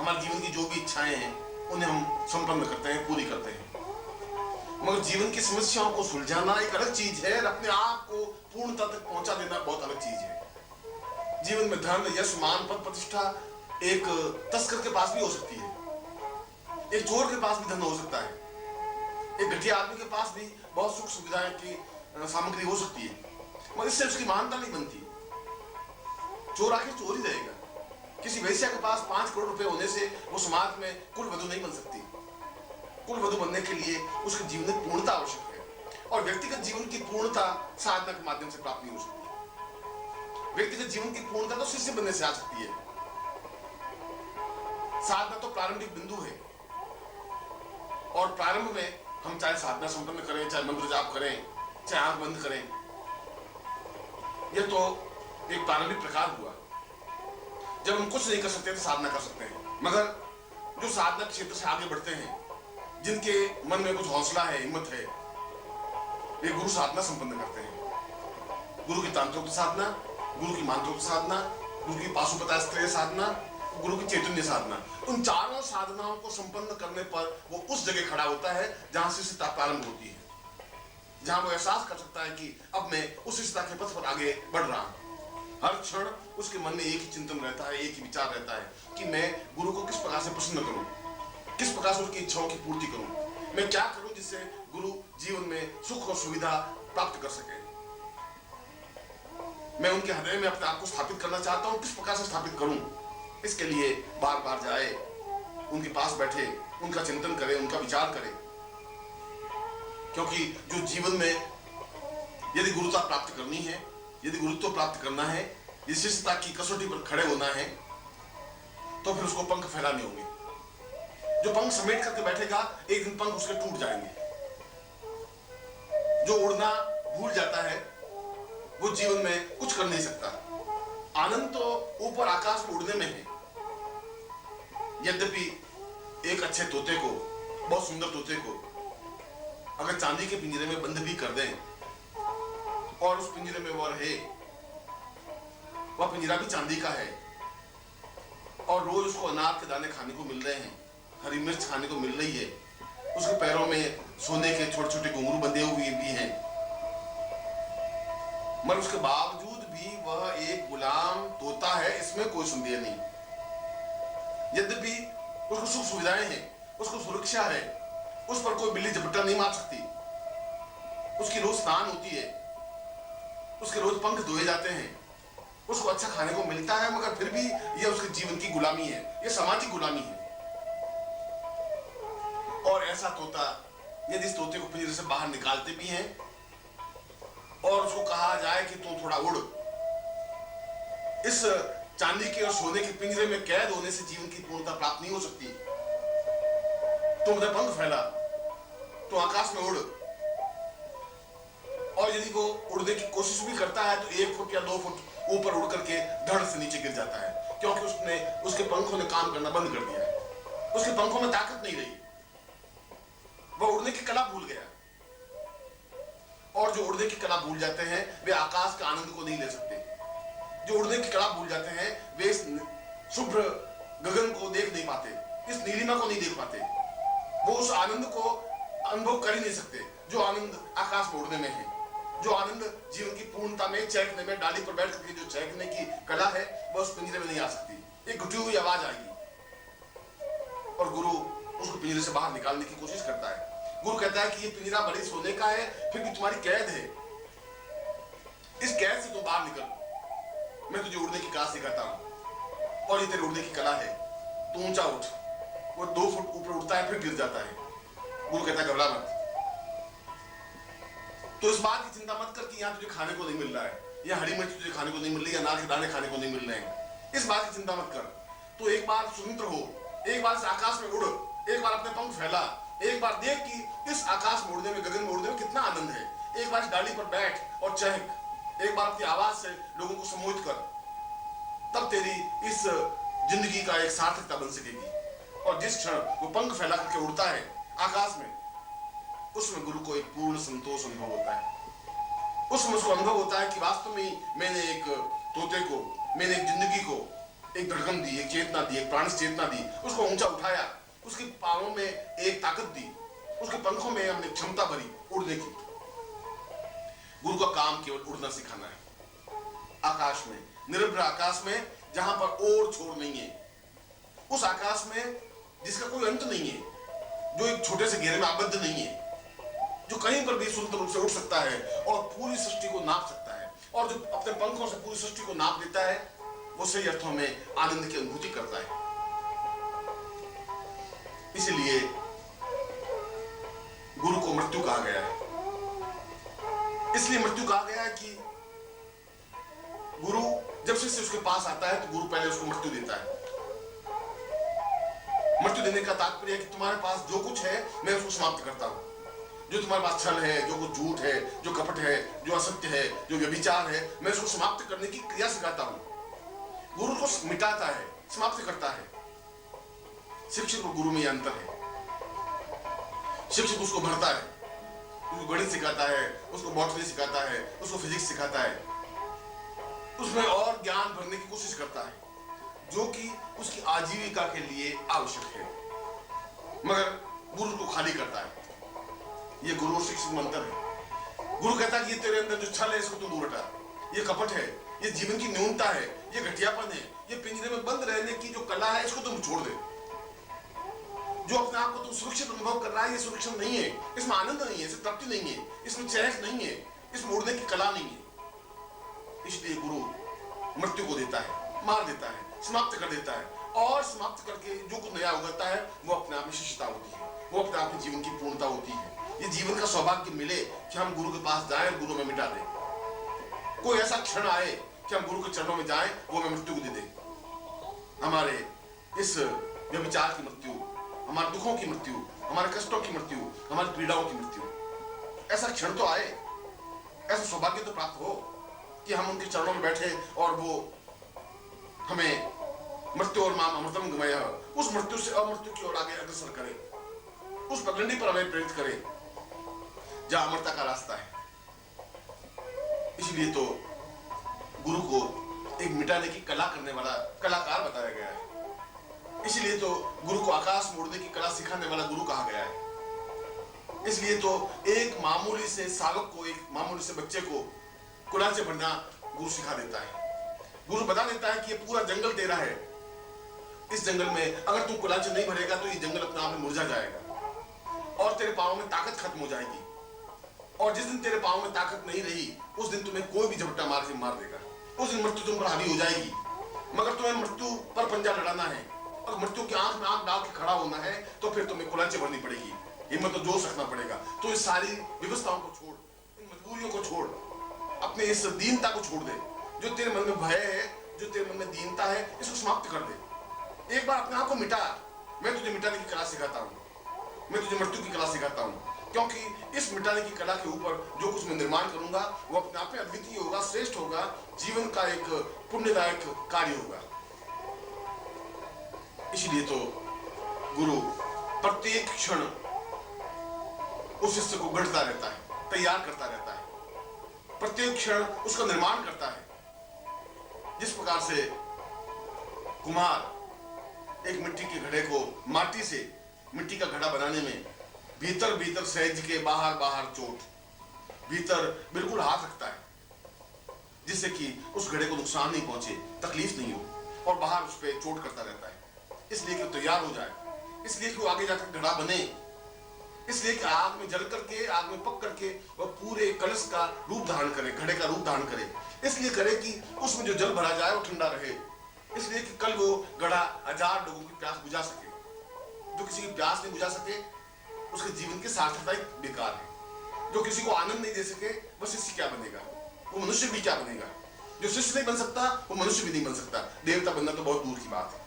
हमारे जीवन की जो भी इच्छाएं हैं उन्हें हम संपन्न करते हैं, पूरी करते हैं। मगर जीवन की समस्याओं को सुलझाना एक अलग चीज है और अपने आप को पूर्णता तक पहुंचा देना बहुत अलग चीज है। जीवन में धन, यश, मान, पद, प्रतिष्ठा एक तस्कर के पास भी हो सकती है, एक चोर के पास भी धन हो सकता है, एक घटिया आदमी के पास भी बहुत सुख सुविधाएं की सामग्री हो सकती है, मगर इससे उसकी महानता नहीं बनती। चोर आके चोर ही रहेगा। किसी वैश्या के पास 5 करोड़ रुपए होने से वो समाज में कुल वधु नहीं बन सकती। कुल वधु बनने के लिए उसके जीवन में पूर्णता आवश्यक है, और व्यक्तिगत जीवन की पूर्णता साधना के माध्यम से प्राप्त नहीं हो सकती। व्यक्तिगत जीवन की पूर्णता तो शिष्य बनने से आ सकती है। साधना तो प्रारंभिक बिंदु है, और प्रारंभ में हम चाहे साधना संपन्न करें, चाहे मंत्र जाप करें, चाहे आंख बंद करें, यह तो एक प्रारंभिक प्रकार हुआ। जब हम कुछ नहीं कर सकते तो साधना कर सकते हैं। मगर जो साधना क्षेत्र से आगे बढ़ते हैं, जिनके मन में कुछ हौसला है, हिम्मत है, वे गुरु साधना संपन्न करते हैं। गुरु की तांत्रिक साधना, गुरु की मंत्रोक्त साधना, गुरु की पाशुपतास्त्रीय साधना, गुरु की चैतन्य साधना, उन चारों साधनाओं को संपन्न करने पर वो उस जगह खड़ा होता है जहां शिष्यता प्रारंभ होती है, जहां वो एहसास कर सकता है कि अब मैं उस शिष्यता के पथ पर आगे बढ़ रहा हूं। हर क्षण उसके मन में एक ही चिंतन रहता है, एक ही विचार रहता है कि मैं गुरु को किस प्रकार से प्रसन्न करूं, किस प्रकार से उसकी इच्छाओं की पूर्ति करूं, मैं क्या करूं जिससे गुरु जीवन में सुख और सुविधा प्राप्त कर सके। मैं उनके हृदय में अपने आप को स्थापित करना चाहता हूं, किस प्रकार से स्थापित करूं। इसके लिए बार बार जाए, उनके पास बैठे, उनका चिंतन करे, उनका विचार करे। क्योंकि जो जीवन में यदि गुरुता प्राप्त करनी है, यदि गुरुत्व प्राप्त करना है, यदि शिष्यता की कसौटी पर खड़े होना है, तो फिर उसको पंख फैलाने होंगे। जो पंख समेट करके बैठेगा, एक दिन पंख उसके टूट जाएंगे। जो उड़ना भूल जाता है वो जीवन में कुछ कर नहीं सकता। आनंद तो ऊपर आकाश में उड़ने में है। यद्यपि एक अच्छे तोते को, बहुत सुंदर तोते को अगर चांदी के पिंजरे में बंद भी कर दें और उस पिंजरे में वो रहे, वह पिंजरा भी चांदी का है, और रोज उसको अनार के दाने खाने को मिल रहे हैं, हरी मिर्च खाने को मिल रही है, उसके पैरों में सोने के छोटे छोटे घुंघरू बंधे हुए भी हैं, मगर उसके बावजूद भी वह एक गुलाम तोता है, इसमें कोई संदेह नहीं। यद्यपि उसको सुख सुविधाएं हैं, उसको सुरक्षा है, उस पर कोई बिल्ली झपट्टा नहीं मार सकती, उसकी रोज स्नान होती है, उसके रोज पंख धोए जाते हैं, उसको अच्छा खाने को मिलता है, मगर फिर भी यह उसके जीवन की गुलामी है, यह सामाजिक गुलामी है। और ऐसा तोता यदि इस तोते को पिंजरे से बाहर निकालते भी हैं और उसको कहा जाए कि तू थोड़ा उड़, इस चांदी के और सोने के पिंजरे में कैद होने से जीवन की पूर्णता प्राप्त नहीं हो सकती। तुम अपने पंख फैला, तो आकाश में उड़, और यदि वो उड़ने की कोशिश भी करता है तो 1 फुट या 2 फुट ऊपर उड़ करके धड़ से नीचे गिर जाता है, क्योंकि उसके पंखों ने काम करना बंद कर दिया है, उसके पंखों में ताकत नहीं रही, वह उड़ने की कला भूल गया। और जो उड़ने की कला भूल जाते हैं वे आकाश के आनंद को नहीं ले सकते। जो उड़ने की कला भूल जाते हैं वे इस शुभ्र गगन को देख नहीं पाते, इस नीलिमा को नहीं देख पाते, वो उस आनंद को अनुभव कर ही नहीं सकते जो आनंद आकाश में उड़ने में है, जो आनंद जीवन की पूर्णता में चहकने में, डाली पर बैठ करके जो चहकने की कला है, वह उस पिंजरे में नहीं आ सकती। एक घुटी हुई आवाज आएगी और गुरु उसको पिंजरे से बाहर निकालने की कोशिश करता है। गुरु कहता है कि ये पिंजरा बड़े सोने का है, फिर भी तुम्हारी कैद है, इस कैद से तुम बाहर निकल, मैं तुझे उड़ने की कला सिखाता हूं, और ये तेरे उड़ने की कला है, तू ऊंचा उठ। वो 2 फुट ऊपर उड़ता है, फिर गिर जाता है। गुरु कहता है घबरा मत, तो इस बात की चिंता मत कर कि यहाँ तुझे खाने को नहीं मिल रहा है, या हरी मिर्च तुझे खाने को नहीं मिल रही, या अनार के दाने खाने को नहीं मिल रहे हैं, इस बात की चिंता मत कर। तो एक बार स्वतंत्र हो, एक बार से आकाश में उड़, एक बार अपने पंख फैला, एक बार देख कि इस आकाश में उड़ने में, गगन में उड़ने में कितना आनंद है, एक बार इस डाली पर बैठ और चहक, एक बार अपनी आवाज से लोगों को सम्मोहित कर, तब तेरी इस जिंदगी का एक सार्थकता बन सकेगी। और जिस क्षण वो पंख फैला करके उड़ता है आकाश में, उसमें गुरु को एक पूर्ण संतोष अनुभव होता है। उसमें उसको अनुभव होता है कि वास्तव में मैंने एक तोते को, मैंने एक जिंदगी को एक धड़कन दी, एक चेतना दी, एक प्राण चेतना दी, उसको ऊंचा उठाया, उसके पांवों में एक ताकत दी, उसके पंखों में हमने क्षमता भरी उड़ने की। गुरु का काम केवल उड़ना सिखाना है, आकाश में, निरभ्र आकाश में, जहां पर ओर छोर नहीं है, उस आकाश में जिसका कोई अंत नहीं है, जो एक छोटे से घेरे में आबद्ध नहीं है, जो कहीं पर भी स्वतंत्र रूप से उड़ सकता है और पूरी सृष्टि को नाप सकता है, और जो अपने पंखों से पूरी सृष्टि को नाप देता है, वो सही अर्थों में आनंद की अनुभूति करता है। इसलिए गुरु को मृत्यु कहा गया है। इसलिए मृत्यु कहा गया है कि गुरु जब शिष्य उसके पास आता है तो गुरु पहले उसको मृत्यु देता है। मृत्यु देने का तात्पर्य है कि तुम्हारे पास जो कुछ है मैं उसको समाप्त करता हूं। जो तुम्हारे पास छल है, जो कुछ झूठ है, जो कपट है, जो असत्य है, जो व्यभिचार है, मैं उसको समाप्त करने की क्रिया सिखाता हूं। गुरु को मिटाता है, समाप्त करता है। शिक्षक और गुरु में यह अंतर है। शिक्षक उसको भरता है, उसको गणित सिखाता है, उसको बॉटनी सिखाता है, उसको फिजिक्स सिखाता है, उसमें और ज्ञान भरने की कोशिश करता है जो कि उसकी आजीविका के लिए आवश्यक है, मगर गुरु को खाली करता है। ये गुरु और शिक्षक में अंतर है। गुरु कहता है कि ये तेरे अंदर जो छल है इसको तू दूर हटा, ये कपट है, ये जीवन की न्यूनता है, ये घटियापन है, ये पिंजरे में बंद रहने की जो कला है इसको तुम छोड़ दे। जो अपने आप को तुम सुरक्षित अनुभव कर रहा है ये सुरक्षित नहीं है, इसमें आनंद नहीं है, इसमें तृप्ति नहीं है, इसमें चहक नहीं है, इसमें उड़ने की कला नहीं है। इसलिए गुरु मृत्यु को देता है, मार देता है, समाप्त कर देता है, और समाप्त करके जो कुछ नया उगता है वो अपने आप में शिष्टता होती है, वो अपने आप में जीवन की पूर्णता होती है। ये जीवन का सौभाग्य मिले कि हम गुरु के पास जाएं और गुरु में मिटा दें। कोई ऐसा क्षण आए कि हम गुरु के चरणों में जाएं, वो हमें मृत्यु को दे दे। हमारे इस व्यभिचार की मृत्यु, हमारे दुखों की मृत्यु, हमारे कष्टों की मृत्यु, हमारी पीड़ाओं की मृत्यु, ऐसा क्षण तो आए, ऐसा सौभाग्य तो प्राप्त हो कि हम उनके चरणों में बैठे और वो हमें मृत्यु और माम अमृतम गमय, उस मृत्यु से अमृत्यु की ओर आगे अग्रसर करे, उस पगडंडी पर हमें प्रेरित करे जहां अमरता का रास्ता है। इसलिए तो गुरु को एक मिटाने की कला करने वाला कलाकार बताया गया है। इसलिए तो गुरु को आकाश में उड़ने की कला सिखाने वाला गुरु कहा गया है। इसलिए तो एक मामूली से सावक को, एक मामूली से बच्चे को कुलाचे भरना गुरु सिखा देता है। गुरु बता देता है कि ये पूरा जंगल तेरा है, इस जंगल में अगर तू कुलाचे नहीं भरेगा तो ये जंगल अपने आप में मुरझा जाएगा और तेरे पांव में ताकत खत्म हो जाएगी, और जिस दिन तेरे पांव में ताकत नहीं रही उस दिन तुम्हें कोई भी झपट्टा मार के मार देगा, उस दिन मृत्यु तुम पर हावी हो जाएगी। मगर तुम्हें मृत्यु पर पंजा लड़ाना है और मृत्यु की आंख में आंख डाल के खड़ा होना है तो फिर तुम्हें कुलाचे भरनी पड़ेगी, हिम्मत तो जोश रखना पड़ेगा। तो इस सारी व्यवस्थाओं को छोड़, इन मजबूरियों को छोड़, अपने इस दीनता को छोड़ दे, जो तेरे मन में भय है, जो तेरे मन में दीनता है, इसको समाप्त कर दे। एक बार अपने आप को मिटा। मैं तुझे मिटाने की कला सिखाता हूँ, मैं तुझे मृत्यु की कला सिखाता हूँ, क्योंकि इस मिटाने की कला के ऊपर जो कुछ मैं निर्माण करूंगा वो अपने आप में अद्वितीय होगा, श्रेष्ठ होगा, जीवन का एक पुण्यदायक कार्य होगा। इसलिए तो गुरु प्रत्येक क्षण उस शिष्य को गढ़ता रहता है, तैयार करता रहता है, प्रत्येक क्षण उसका निर्माण करता है। जिस प्रकार से कुम्हार एक मिट्टी के घड़े को माटी से मिट्टी का घड़ा बनाने में भीतर भीतर सहज के बाहर बाहर चोट, भीतर बिल्कुल हाथ रखता है जिससे कि उस घड़े को नुकसान नहीं पहुंचे, तकलीफ नहीं हो, और बाहर उस पर चोट करता रहता है, इसलिए कि वो तैयार हो जाए, इसलिए कि वो आगे जाकर घड़ा बने, इसलिए कि आग में जल करके, आग में पक करके वह पूरे कलश का रूप धारण करे, घड़े का रूप धारण करे, इसलिए करे कि उसमें जो जल भरा जाए वो ठंडा रहे, इसलिए कि कल वो घड़ा 1000 लोगों की प्यास बुझा सके। जो किसी की प्यास नहीं बुझा सके उसके जीवन की सार्थकता ही बेकार है। जो किसी को आनंद नहीं दे सके वह शिष्य क्या बनेगा, वो मनुष्य भी क्या बनेगा। जो शिष्य नहीं बन सकता वो मनुष्य भी नहीं बन सकता। देवता बनना तो बहुत दूर की बात है।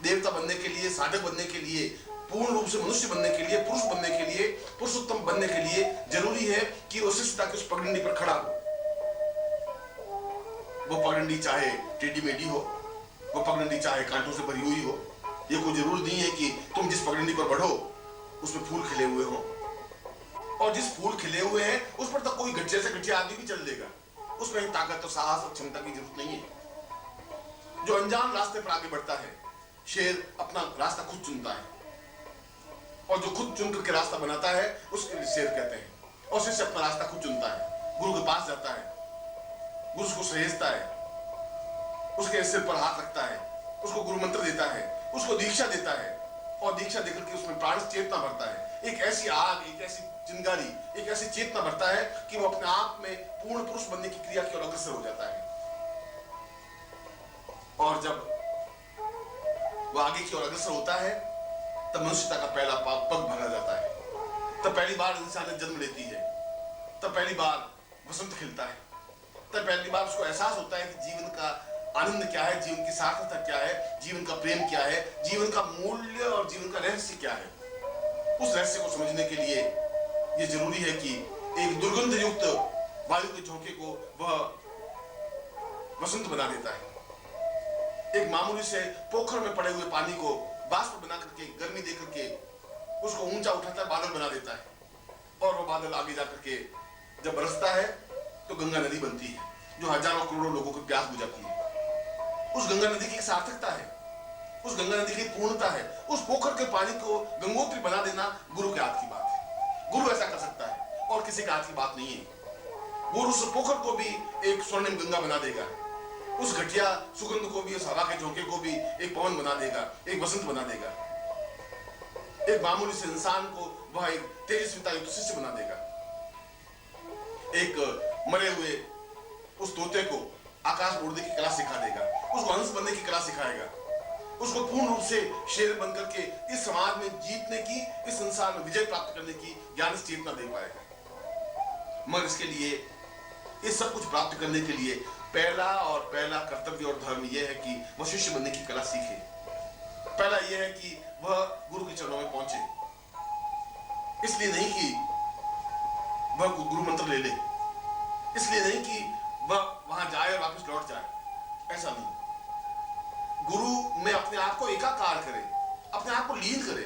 देवता बनने के लिए, साधक बनने के लिए, पूर्ण रूप से मनुष्य बनने के लिए, पुरुष बनने के लिए, पुरुषोत्तम बनने के लिए जरूरी है कि वो शिष्यता की उस पगडंडी पर खड़ा हो। वो पगडंडी चाहे टेढ़ी मेढ़ी हो, वो पगडंडी चाहे कांटों से भरी हुई हो, ये कोई जरूर नहीं है कि तुम जिस पगडंडी पर बढ़ो उसमें फूल खिले हुए हो, और जिस फूल खिले हुए हैं उस पर तो कोई गठिया से गठिया आदमी भी चल देगा, उसमें ताकत और साहस और क्षमता की जरूरत नहीं है। जो अनजान रास्ते पर आगे बढ़ता है, शेर अपना रास्ता खुद चुनता है, और जो खुद चुन करके रास्ता बनाता है उसके लिए शेर कहते हैं। और शिष्य अपना रास्ता खुद चुनता है, गुरु के पास जाता है, गुरु उसको सहेजता है, उसके सिर पर हाथ रखता है, उसको गुरु मंत्र देता है, उसको दीक्षा देता है, और दीक्षा देकर के उसमें प्राण चेतना भरता है। एक ऐसी आग, एक ऐसी चिंगारी, एक ऐसी चेतना भरता है कि वो अपने आप में पूर्ण पुरुष बनने की क्रिया की ओर अग्रसर हो जाता है। और जब वो आगे की ओर अग्रसर होता है तब मनुष्यता का पहला पग भरा जाता है, तब पहली बार इंसानियत जन्म लेती है, तब पहली बार वसंत खिलता है, तब पहली बार उसको एहसास होता है कि जीवन का आनंद क्या है, जीवन की सार्थकता क्या है, जीवन का प्रेम क्या है, जीवन का मूल्य और जीवन का रहस्य क्या है। उस रहस्य को समझने के लिए ये जरूरी है कि एक दुर्गंध युक्त वायु के झोंके को वह वसंत बना देता है। एक मामूली से पोखर में पड़े हुए पानी को बाष्प बना करके, गर्मी दे करके उसको ऊंचा उठाता है, बादल बना देता है, और वो बादल आगे जाकर के जब बरसता है तो गंगा नदी बनती है, जो हजारों करोड़ों लोगों की प्यास बुझाती है। उस गंगा नदी की सार्थकता है, उस गंगा नदी की पूर्णता है। उस पोखर के पानी को गंगोत्री बना देना गुरु के हाथ की बात है। गुरु ऐसा कर सकता है और किसी के हाथ की बात नहीं है। गुरु उस पोखर को भी एक स्वर्णिम गंगा बना देगा, उस घटिया सुगंध को भी, उस हवा के झोंके को भी एक पवन बना देगा, एक वसंत बना देगा। एक मामूली से इंसान को वह एक तेजस्विता युक्त शिष्य बना देगा। एक मरे हुए उस तोते को आकाश उड़ने की कला सिखा देगा, उसको हंस बनने की कला सिखाएगा, उसको पूर्ण रूप से शेर बनकर के इस समाज में जीतने की, इस संसार में विजय प्राप्त करने की ज्ञान चेतना दे पाएगा। मगर इसके लिए, ये सब कुछ प्राप्त करने के लिए पहला कर्तव्य और धर्म यह है कि वह शिष्य बनने की कला सीखे। पहला यह है कि वह गुरु के चरणों में पहुंचे। इसलिए नहीं कि वह गुरु मंत्र ले ले, इसलिए नहीं कि वह वहां जाए और वापस लौट जाए, ऐसा नहीं। गुरु में अपने आप को एकाकार करे, अपने आप को लीन करे,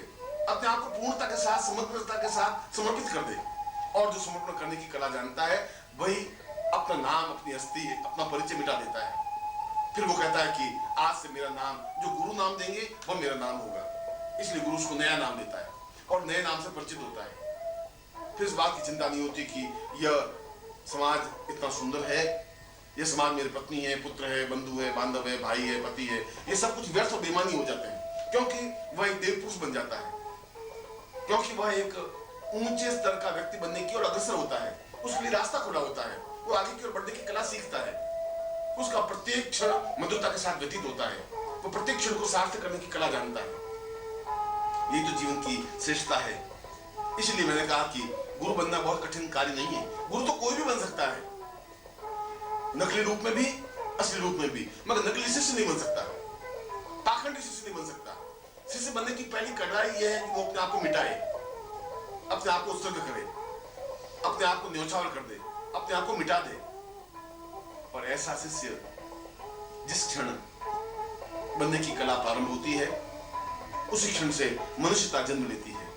अपने आप को पूर्णता के साथ, समग्रता के साथ समर्पित कर दे। और जो समर्पण करने की कला जानता है वही अपना नाम, अपनी हस्ती, अपना परिचय मिटा देता है। फिर वो कहता है कि आज से मेरा नाम, जो गुरु नाम देंगे वह मेरा नाम होगा। इसलिए गुरु उसको नया नाम देता है और नए नाम से परिचित होता है। फिर इस बात की चिंता नहीं होती कि यह समाज इतना सुंदर है, यह समाज मेरी पत्नी है, पुत्र है, बंधु है, बांधव है, भाई है, पति है, ये सब कुछ व्यर्थ और बेमानी हो जाते हैं, क्योंकि वह एक देव पुरुष बन जाता है, क्योंकि वह एक ऊंचे स्तर का व्यक्ति बनने की ओर अग्रसर होता है। उसके लिए रास्ता खुला होता है, वो आगे की ओर बढ़ने की कला सीखता है। उसका प्रत्येक क्षण मधुरता के साथ व्यतीत होता है, वो प्रत्येक क्षण को सार्थक करने की कला जानता है। यही तो जीवन की श्रेष्ठता है। इसलिए मैंने कहा कि गुरु बनना बहुत कठिन कार्य नहीं है। गुरु तो कोई भी बन सकता है, नकली रूप में भी, असली रूप में भी, मगर नकली शिष्य नहीं बन सकता, पाखंडी शिष्य नहीं बन सकता। शिष्य बनने की पहली कड़ाई यह है कि वो अपने आप को मिटाए, अपने आप को उत्सर्ग करे, अपने आप को न्योछावर कर दे, अपने आप को मिटा दे। और ऐसा शिष्य जिस क्षण बनने की कला प्रारंभ होती है, उसी क्षण से मनुष्यता जन्म लेती है।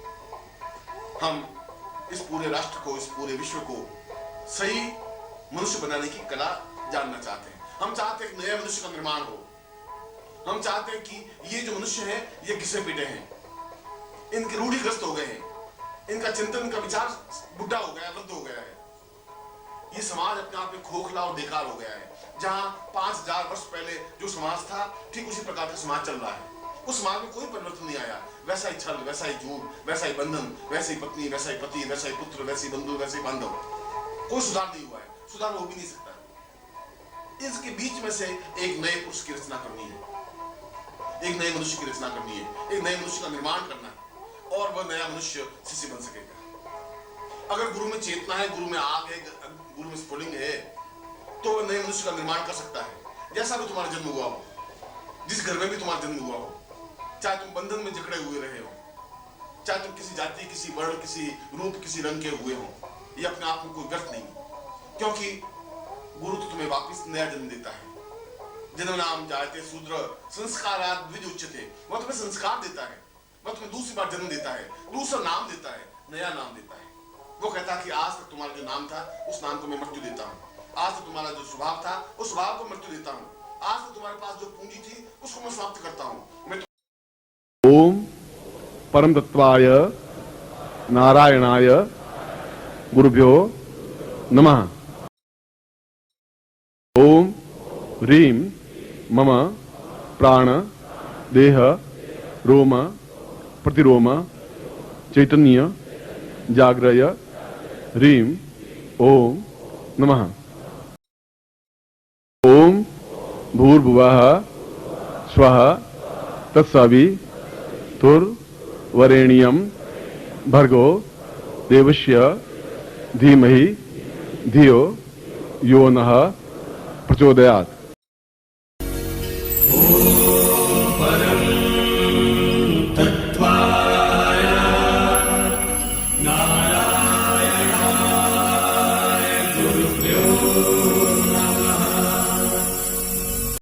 हम इस पूरे राष्ट्र को, इस पूरे विश्व को सही मनुष्य बनाने की कला जानना चाहते हैं। हम चाहते हैं कि नया मनुष्य का निर्माण हो। हम चाहते हैं कि ये जो मनुष्य हैं ये घिसे पिटे हैं, इनके रूढ़िग्रस्त हो गए हैं, इनका चिंतन, इनका विचार बुढ़ा हो गया, वृद्ध हो गया है। ये समाज अपने आप में खोखला और बेकार हो गया है। जहां 5000 वर्ष पहले जो समाज था, ठीक उसी प्रकार का समाज चल रहा है। उस समाज में कोई परिवर्तन नहीं आया। वैसा ही छल, वैसा ही झूठ, वैसा ही बंधन, वैसे ही पत्नी, वैसा ही पति, वैसा ही पुत्र, वैसे ही बंधु, वैसे ही बांधव। कोई सुधार नहीं हुआ है, सुधार हो भी नहीं सकता। इसके बीच में से एक नए पुरुष की रचना करनी है, एक नए मनुष्य की रचना करनी है, एक नए मनुष्य का निर्माण करना है, और वह नया मनुष्य शिष्य बन सकेगा। अगर गुरु में चेतना है, गुरु में आग है, गुरु में स्फुलिंग है, तो वह नए मनुष्य का निर्माण कर सकता है। जैसा भी तुम्हारा जन्म हुआ हो, जिस घर में भी तुम्हारा जन्म हुआ हो, चाहे तुम बंधन में जकड़े हुए रहे हो, चाहे तुम किसी जाति, किसी वर्ण, किसी रूप, किसी रंग के हुए हो, ये अपने आप में कोई व्यर्थ नहीं, क्योंकि गुरु तो तुम्हें वापस नया जन्म देता है। जन्म नाम जायते शूद्र संस्कारात् द्विज उच्यते। वह तुम्हें संस्कार देता है, वह तुम्हें दूसरी बार जन्म देता है, दूसरा नाम देता है, नया नाम देता है। वो कहता है कि आज तक तुम्हारा जो नाम था, उस नाम को मैं मृत्यु देता हूँ। आज तक तुम्हारा जो स्वभाव था, उस स्वभाव को मृत्यु देता हूँ। आज से तुम्हारे पास जो पूंजी थी उसको मैं समाप्त करता हूं। मैं ओम परम तत्वाय नारायणाय गुरुभ्यो नमः। ओम ह्रीं मम प्राण देह रोम प्रतिरोम चैतन्य जाग्रय ह्रीं ओम नमः। ओम भूर्भुवः स्वः तत्सवितुर्वरेण्यं भर्गो देवस्य धीमहि धियो यो नः प्रचोदयात्।